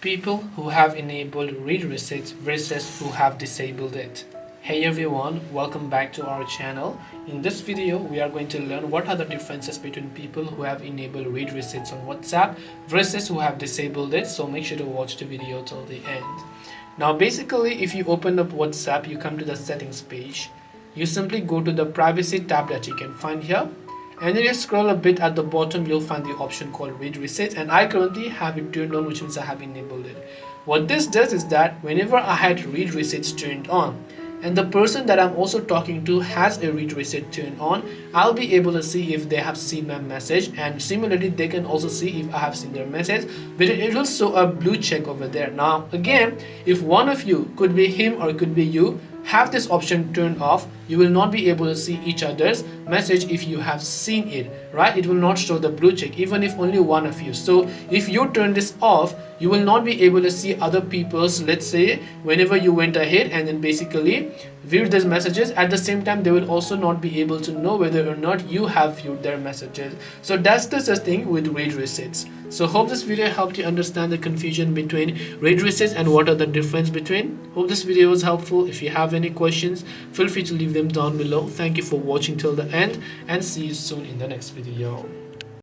People who have enabled read receipts versus who have disabled it. Hey everyone, welcome back to our channel. In this video, we are going to learn what are the differences between people who have enabled read receipts on WhatsApp versus who have disabled it. So make sure to watch the video till the end. Now basically, if you open up WhatsApp, you come to the settings page. You simply go to the privacy tab that you can find here. And then you scroll a bit at the bottom, you'll find the option called read receipts, and I currently have it turned on, which means I have enabled it. What this does is that whenever I had read receipts turned on and the person that I'm also talking to has a read receipt turned on, I'll be able to see if they have seen my message, and similarly they can also see if I have seen their message, but it will show a blue check over there. Now again, if one of you, could be him or it could be you, have this option turned off, you will not be able to see each other's message if you have seen it, right? It will not show the blue check even if only one of you. So if you turn this off, you will not be able to see other people's, let's say whenever you went ahead and then basically viewed these messages. At the same time, they will also not be able to know whether or not you have viewed their messages. So that's the thing with read receipts. So hope this video helped you understand the confusion between read receipts and what are the difference between. Hope this video was helpful. If you have any questions, feel free to leave them down below. Thank you for watching till the end and see you soon in the next video.